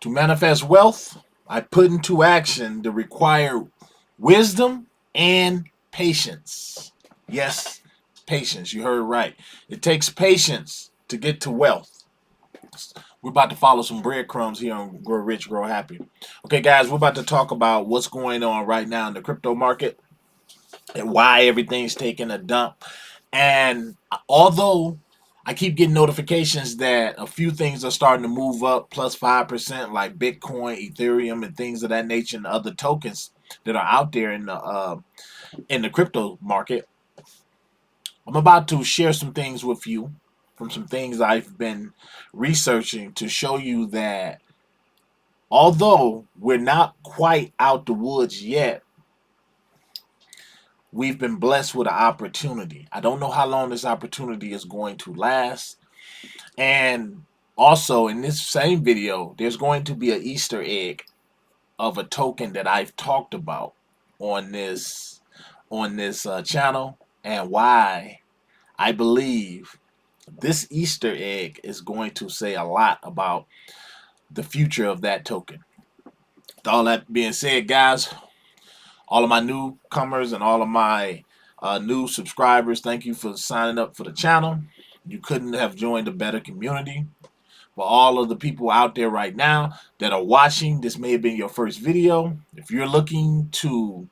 To manifest wealth, I put into action the required wisdom and patience. Yes, patience. You heard right. It takes patience to get to wealth. We're about to follow some breadcrumbs here on Grow Rich, Grow Happy. Okay, guys, we're about to talk about what's going on right now in the crypto market and why everything's taking a dump. And although I keep getting notifications that a few things are starting to move up plus 5%, like Bitcoin, Ethereum, and things of that nature, and other tokens that are out there in the crypto market. I'm about to share some things with you from some things I've been researching to show you that although we're not quite out the woods yet, we've been blessed with an opportunity. I don't know how long this opportunity is going to last. And also in this same video, there's going to be an Easter egg of a token that I've talked about on this channel, and why I believe this Easter egg is going to say a lot about the future of that token. With all that being said, guys, all of my newcomers and all of my new subscribers, thank you for signing up for the channel. You couldn't have joined a better community. For all of the people out there right now that are watching, this may have been your first video. If you're looking to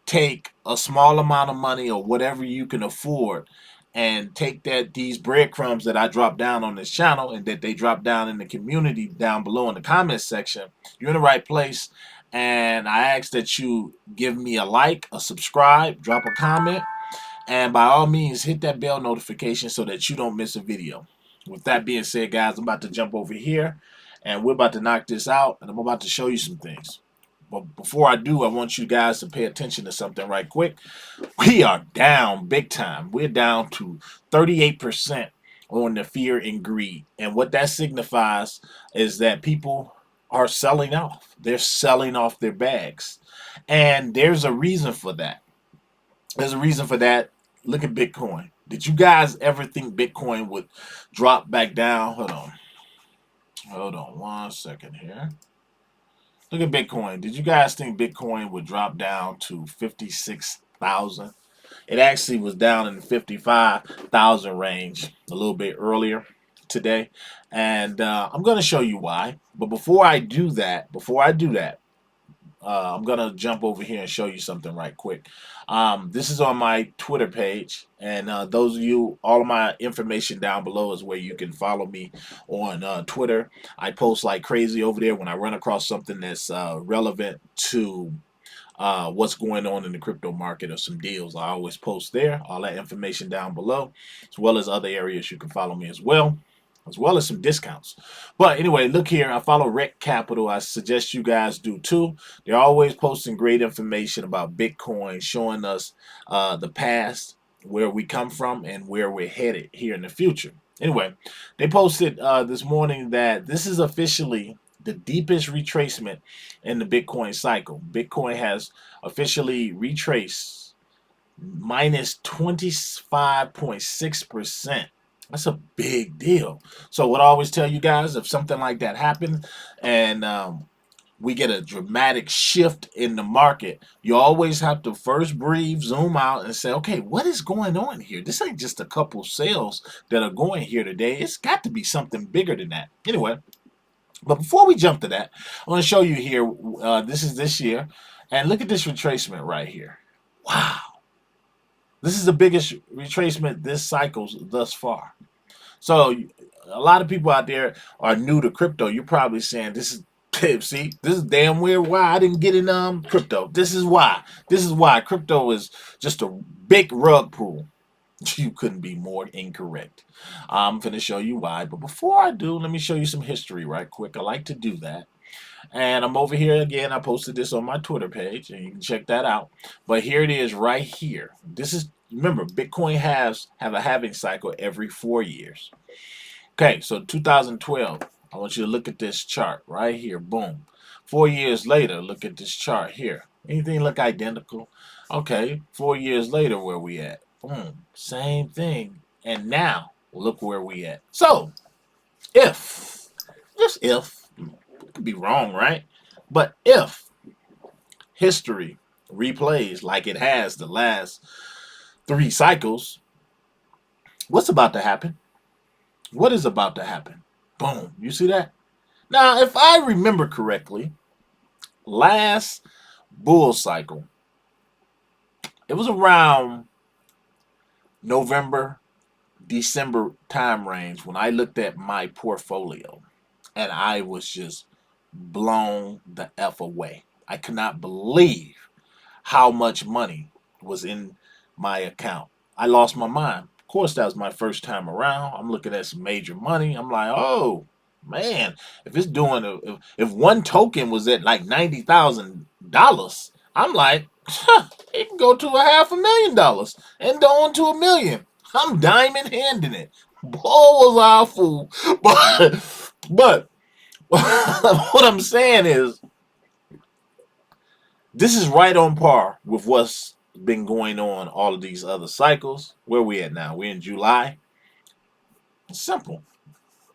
take a small amount of money or whatever you can afford and take these breadcrumbs that I drop down on this channel and that they drop down in the community down below in the comments section, you're in the right place. And I ask that you give me a like, a subscribe, drop a comment, and by all means hit that bell notification so that you don't miss a video. With that being said, guys, I'm about to jump over here and we're about to knock this out, and I'm about to show you some things. But before I do, I want you guys to pay attention to something right quick. We are down big time. We're down to 38% on the fear and greed. And what that signifies is that people are selling off. They're selling off their bags. And there's a reason for that. There's a reason for that. Look at Bitcoin. Did you guys ever think Bitcoin would drop back down? Hold on. Hold on 1 second here. Look at Bitcoin. Did you guys think Bitcoin would drop down to 56,000? It actually was down in the 55,000 range a little bit earlier today. And I'm going to show you why. But before I do that, I'm going to jump over here and show you something right quick. This is on my Twitter page, and those of you, all of my information down below is where you can follow me on Twitter. I post like crazy over there when I run across something that's relevant to what's going on in the crypto market or some deals. I always post there, all that information down below, as well as other areas you can follow me as well as some discounts. But anyway, look here. I follow Rec Capital. I suggest you guys do too. They're always posting great information about Bitcoin, showing us the past, where we come from, and where we're headed here in the future. Anyway, they posted this morning that this is officially the deepest retracement in the Bitcoin cycle. Bitcoin has officially retraced minus 25.6%. That's a big deal. So what I always tell you guys, if something like that happens and we get a dramatic shift in the market, you always have to first breathe, zoom out, and say, okay, what is going on here? This ain't just a couple sales that are going here today. It's got to be something bigger than that. Anyway, but before we jump to that, I want to show you here, this is this year, and look at this retracement right here. Wow. This is the biggest retracement this cycle thus far. So a lot of people out there are new to crypto. You're probably saying, this is, see, this is damn weird why I didn't get in crypto. This is why. This is why crypto is just a big rug pull. You couldn't be more incorrect. I'm going to show you why. But before I do, let me show you some history right quick. I like to do that. And I'm over here again. I posted this on my Twitter page, and you can check that out. But here it is right here. This is, remember, Bitcoin have a halving cycle every 4 years. Okay, so 2012, I want you to look at this chart right here. Boom. 4 years later, look at this chart here. Anything look identical? Okay, 4 years later, where we at? Boom, same thing. And now, look where we at. So, just if, could be wrong, right? But if history replays like it has the last 3 cycles, what's about to happen? What is about to happen? Boom. You see that? Now, if I remember correctly, last bull cycle, it was around November, December time range when I looked at my portfolio and I was just blown the F away. I could not believe how much money was in my account. I lost my mind. Of course, that was my first time around. I'm looking at some major money. I'm like, oh man, if it's doing, if one token was at like $90,000, I'm like, it can go to $500,000 and on to 1 million. I'm diamond handing it. Boy, was I a fool. But what I'm saying is, this is right on par with what's been going on all of these other cycles. Where we at now? We're in July. It's simple.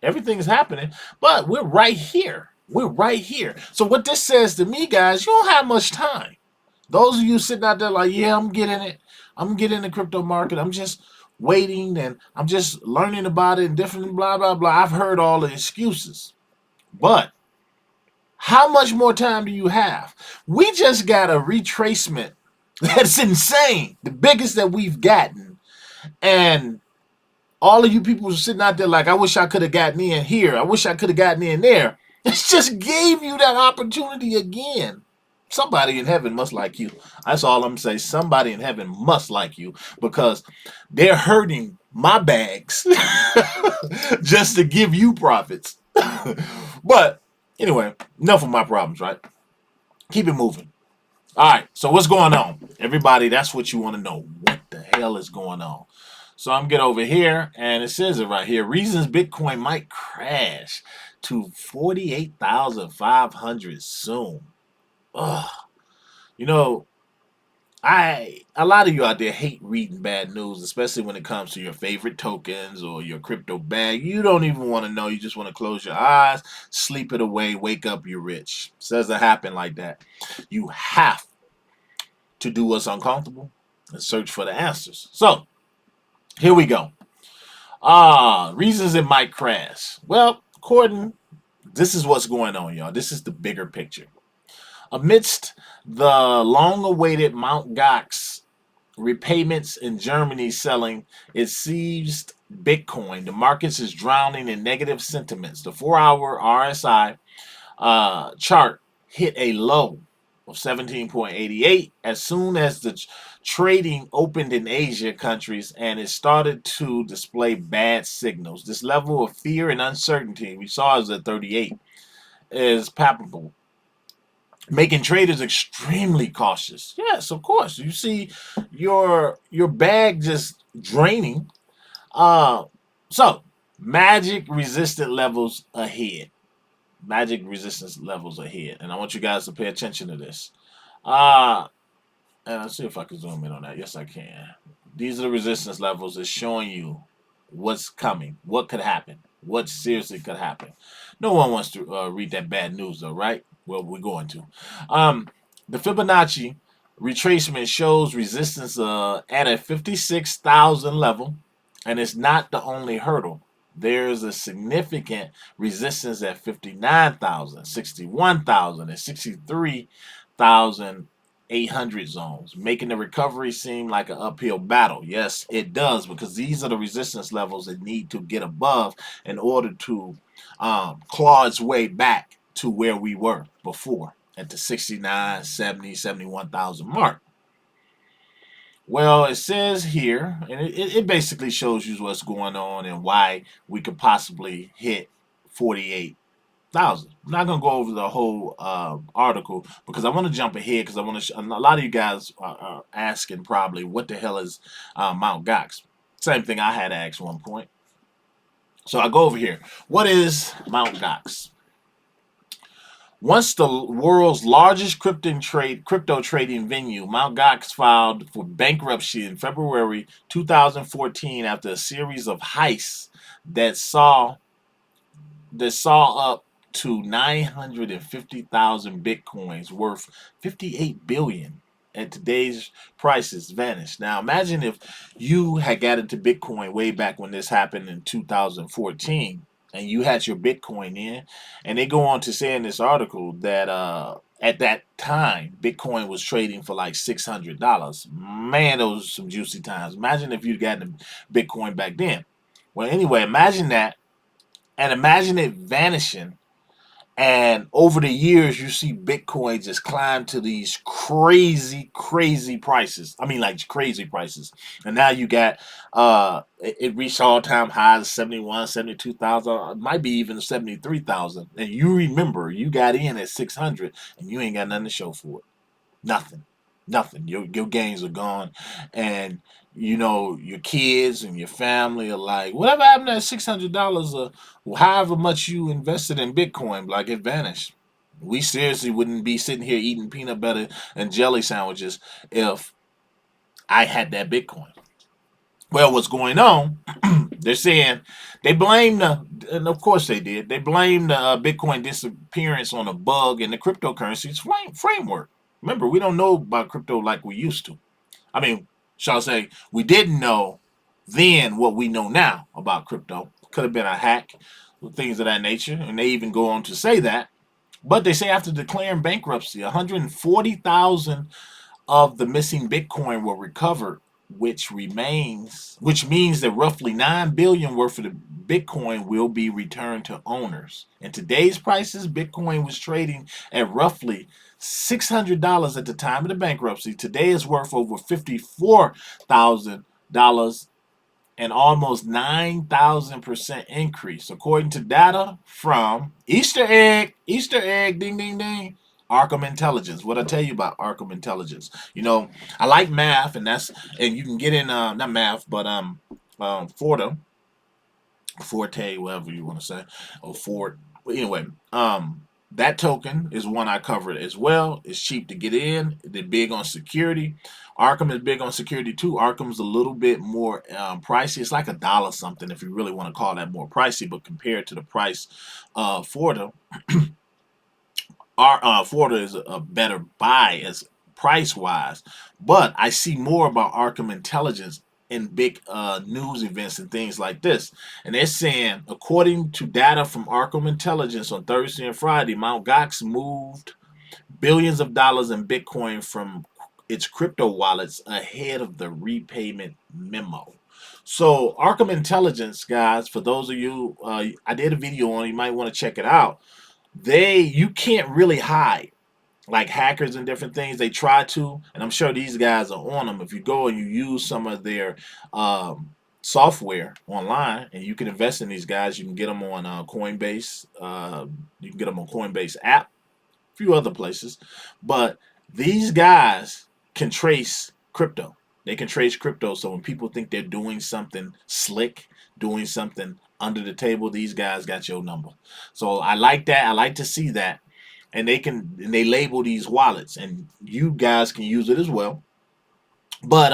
Everything's happening, but we're right here. We're right here. So what this says to me, guys, you don't have much time. Those of you sitting out there like, yeah, I'm getting it. I'm getting the crypto market. I'm just waiting and I'm just learning about it and different blah, blah, blah. I've heard all the excuses. But how much more time do you have? We just got a retracement that's insane. The biggest that we've gotten. And all of you people sitting out there like, I wish I could have gotten in here. I wish I could have gotten in there. It just gave you that opportunity again. Somebody in heaven must like you. That's all I'm saying. Somebody in heaven must like you because they're hurting my bags just to give you profits. But anyway, enough of my problems, right? Keep it moving. All right, so what's going on? Everybody, that's what you want to know. What the hell is going on? So I'm get over here, and it says it right here. Reasons Bitcoin might crash to 48,500 soon. Ugh. You know, a lot of you out there hate reading bad news, especially when it comes to your favorite tokens or your crypto bag. You don't even want to know. You just want to close your eyes, sleep it away, wake up, you're rich. Says it happen like that. You have to do what's uncomfortable and search for the answers. So here we go. Reasons it might crash. Well, this is what's going on, y'all. This is the bigger picture. Amidst the long-awaited Mt. Gox repayments in Germany selling its seized Bitcoin, the markets is drowning in negative sentiments. The 4-hour RSI chart hit a low of 17.88 as soon as the trading opened in Asia countries, and it started to display bad signals. This level of fear and uncertainty we saw is at 38 is palpable, making traders extremely cautious. Yes, of course. You see your bag just draining. So magic resistant levels ahead. Magic resistance levels ahead. And I want you guys to pay attention to this. And I'll see if I can zoom in on that. Yes, I can. These are the resistance levels. It's showing you what's coming, what could happen, what seriously could happen. No one wants to read that bad news, though, right? Well, we're going to. The Fibonacci retracement shows resistance at a 56,000 level, and it's not the only hurdle. There's a significant resistance at 59,000, 61,000, and 63,800 zones, making the recovery seem like an uphill battle. Yes, it does, because these are the resistance levels that need to get above in order to claw its way back to where we were before at the 69, 70, 71,000 mark. Well, it says here, and it basically shows you what's going on and why we could possibly hit 48,000. I'm not going to go over the whole article because I want to jump ahead because I want to. A lot of you guys are asking probably what the hell is Mt. Gox. Same thing I had to ask one point. So I go over here. What is Mt. Gox? Once the world's largest crypto trading venue, Mt. Gox filed for bankruptcy in February 2014 after a series of heists that saw up to 950,000 bitcoins worth 58 billion at today's prices vanished. Now imagine if you had got into Bitcoin way back when this happened in 2014 and you had your Bitcoin in, and they go on to say in this article that at that time Bitcoin was trading for like $600. Man, those were some juicy times. Imagine if you'd gotten Bitcoin back then. Well, anyway, imagine that, and imagine it vanishing. And over the years, you see Bitcoin just climb to these crazy, crazy prices. I mean, like crazy prices. And now you got, it reached all time highs, 71, 72,000, might be even 73,000. And you remember, you got in at 600 and you ain't got nothing to show for it. Nothing. Nothing. Your gains are gone. And you know, your kids and your family are like, whatever happened to that $600 or however much you invested in Bitcoin, like it vanished. We seriously wouldn't be sitting here eating peanut butter and jelly sandwiches if I had that Bitcoin. Well, what's going on? They're saying they blame and of course they did. They blame the Bitcoin disappearance on a bug in the cryptocurrency's framework. Remember, we don't know about crypto like we used to. I mean, shall I say, we didn't know then what we know now about crypto. Could have been a hack, things of that nature, and they even go on to say that. But they say after declaring bankruptcy, 140,000 of the missing Bitcoin were recovered, which means that roughly 9 billion worth of the Bitcoin will be returned to owners. In today's prices, Bitcoin was trading at roughly $600 at the time of the bankruptcy. Today is worth over $54,000, an almost 9,000% increase, according to data from Easter egg, ding, ding, ding, Arkham Intelligence. What I tell you about Arkham Intelligence? You know, I like math, and you can get in not math, but Forte, whatever you want to say, or Fort. Anyway, that token is one I covered as well. It's cheap to get in. They're big on security. Arkham is big on security too. Arkham's a little bit more pricey. It's like $1 something if you really want to call that more pricey, but compared to the price of Forte, our Florida is a better buy as price wise, but I see more about Arkham Intelligence in big news events and things like this. And they're saying, according to data from Arkham Intelligence on Thursday and Friday, Mt. Gox moved billions of dollars in Bitcoin from its crypto wallets ahead of the repayment memo. So Arkham Intelligence, guys, for those of you, I did a video on. You might want to check it out. You can't really hide like hackers and different things. They try to, and I'm sure these guys are on them. If you go and you use some of their software online, and you can invest in these guys, you can get them on Coinbase. You can get them on Coinbase app, a few other places, but these guys can trace crypto. They can trace crypto. So when people think they're doing something slick, doing something under the table, these guys got your number. So I like that. I like to see that. And they label these wallets, and you guys can use it as well. But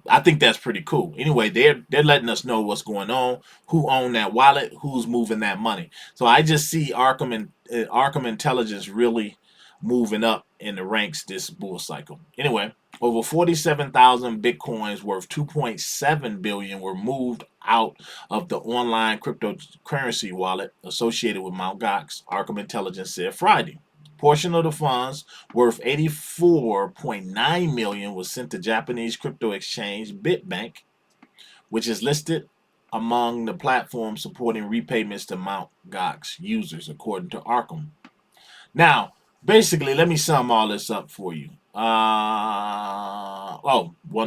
I think that's pretty cool. Anyway, they're letting us know what's going on, who owned that wallet, who's moving that money. So I just see Arkham Intelligence really moving up in the ranks this bull cycle. Anyway, over 47,000 bitcoins worth 2.7 billion were moved out of the online cryptocurrency wallet associated with Mt. Gox, Arkham Intelligence said Friday. Portion of the funds worth 84.9 million was sent to Japanese crypto exchange Bitbank, which is listed among the platforms supporting repayments to Mt. Gox users, according to Arkham. Now, basically, let me sum all this up for you. One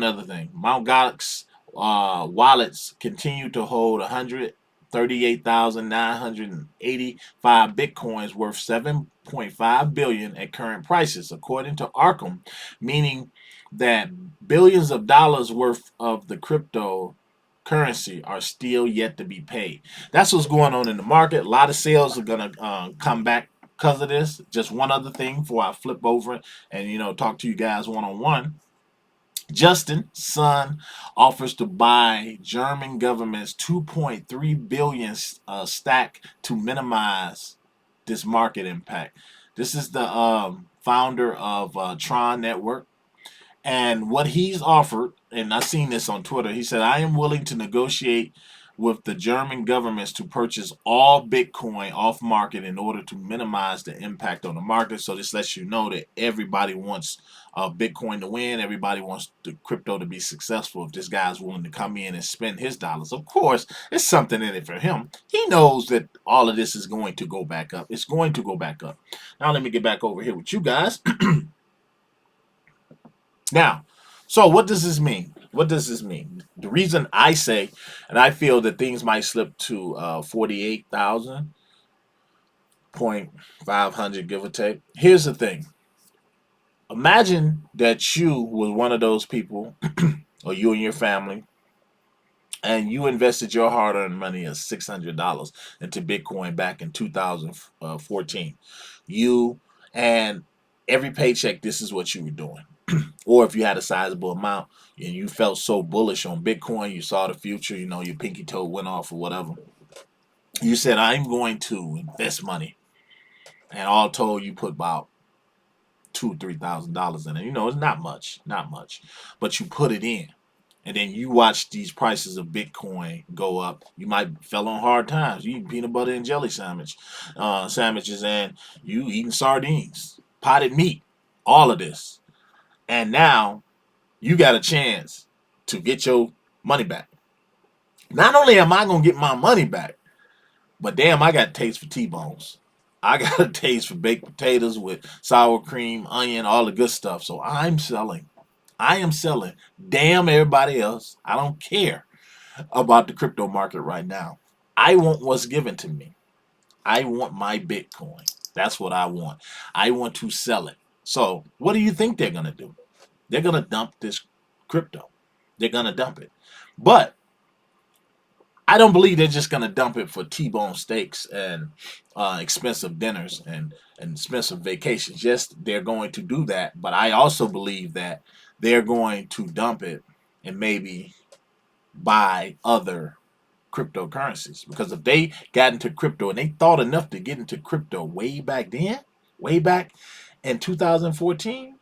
other thing. Mt. Gox wallets continue to hold 138,985 bitcoins worth 7.5 billion at current prices, according to Arkham, meaning that billions of dollars worth of the cryptocurrency are still yet to be paid. That's what's going on in the market. A lot of sales are going to come back because of this. Just one other thing before I flip over and talk to you guys one on one. Justin Sun offers to buy German government's 2.3 billion stack to minimize this market impact. This is the founder of Tron Network. And what he's offered, and I've seen this on Twitter, he said, I am willing to negotiate with the German governments to purchase all Bitcoin off market in order to minimize the impact on the market. So this lets you know that everybody wants Bitcoin to win. Everybody wants the crypto to be successful. If this guy's willing to come in and spend his dollars, of course, there's something in it for him. He knows that all of this is going to go back up. It's going to go back up. Now let me get back over here with you guys. Now, so what does this mean? What does this mean? The reason I say, and I feel that things might slip to 48,500, give or take. Here's the thing. Imagine that you was one of those people, or you and your family, and you invested your hard-earned money of $600 into Bitcoin back in 2014. You and every paycheck, this is what you were doing. Or if you had a sizable amount and you felt so bullish on Bitcoin, you saw the future, you know, your pinky toe went off or whatever. You said, I'm going to invest money. And all told, you put about $2,000 or $3,000 in it. You know, it's not much, not much. But you put it in. And then you watch these prices of Bitcoin go up. You might fell on hard times. You eat peanut butter and jelly sandwiches, and you eating sardines, potted meat, all of this. And now you got a chance to get your money back. Not only am I going to get my money back, but damn, I got a taste for T-bones. I got a taste for baked potatoes with sour cream, onion, all the good stuff. So I'm selling. I am selling. Damn everybody else. I don't care about the crypto market right now. I want what's given to me. I want my Bitcoin. That's what I want. I want to sell it. So what do you think they're going to do? They're going to dump this crypto. They're going to dump it. But I don't believe they're just going to dump it for T-bone steaks and expensive dinners and expensive vacations. Yes, they're going to do that. But I also believe that they're going to dump it and maybe buy other cryptocurrencies. Because if they got into crypto and they thought enough to get into crypto way back then, way back in 2014,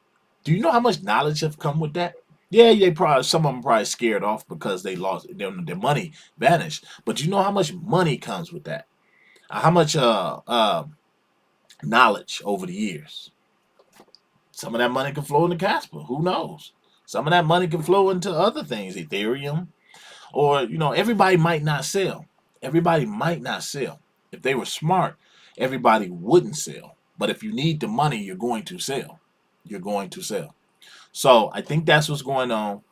do you know how much knowledge have come with that? Yeah, they probably some of them probably scared off because they lost their money vanished. But you know how much money comes with that? How much knowledge over the years? Some of that money can flow into Casper. Who knows? Some of that money can flow into other things, Ethereum, or everybody might not sell. Everybody might not sell. If they were smart, everybody wouldn't sell. But if you need the money, you're going to sell. You're going to sell. So I think that's what's going on.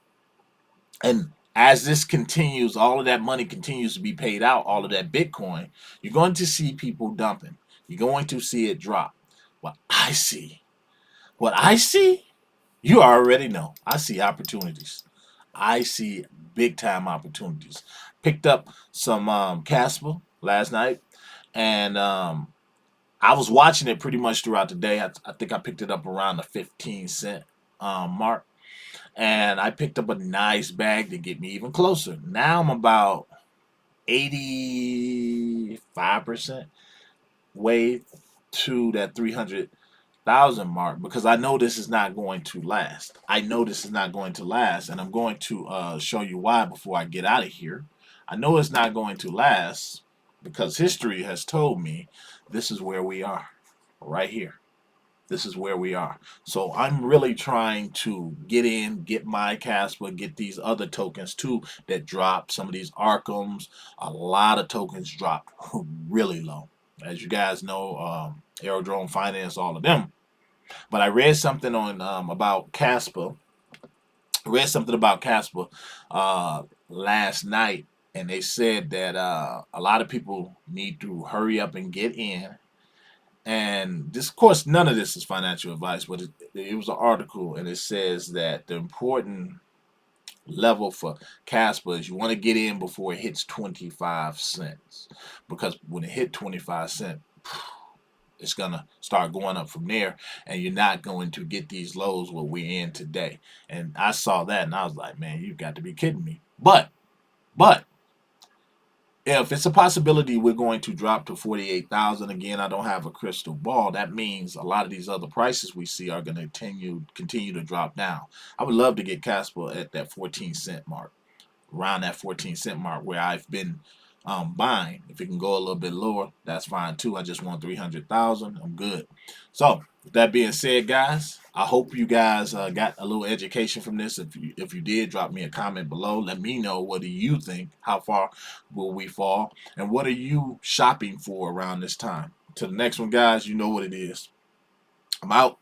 And as this continues, all of that money continues to be paid out, all of that Bitcoin, you're going to see people dumping. You're going to see it drop. What I see, you already know. I see opportunities. I see big time opportunities. Picked up some Casper last night, and I was watching it pretty much throughout the day. I think I picked it up around the 15 cent mark. And I picked up a nice bag to get me even closer. Now I'm about 85% way to that 300,000 mark because I know this is not going to last. I know this is not going to last, and I'm going to show you why before I get out of here. I know it's not going to last because history has told me this is where we are, right here. This is where we are. So I'm really trying to get in, get my Casper, get these other tokens too that drop. Some of these Arkhams, a lot of tokens dropped really low. As you guys know, Aerodrome Finance, all of them. But I read something on about Casper. I read something about Casper last night, and they said that a lot of people need to hurry up and get in. And this, of course, none of this is financial advice, but it was an article, and it says that the important level for Casper is you want to get in before it hits 25 cents, because when it hit 25 cents, it's gonna start going up from there, and you're not going to get these lows where we're in today. And I saw that, and I was like, man, you got to be kidding me. But if it's a possibility we're going to drop to 48,000 again, I don't have a crystal ball. That means a lot of these other prices we see are going to continue to drop down. I would love to get Casper at that 14 cent mark, around that 14 cent mark where I've been buying. If it can go a little bit lower, that's fine too. I just want 300,000. I'm good. So with that being said, guys, I hope you guys got a little education from this. If you did, drop me a comment below. Let me know, what do you think? How far will we fall? And what are you shopping for around this time? To the next one, guys, you know what it is. I'm out.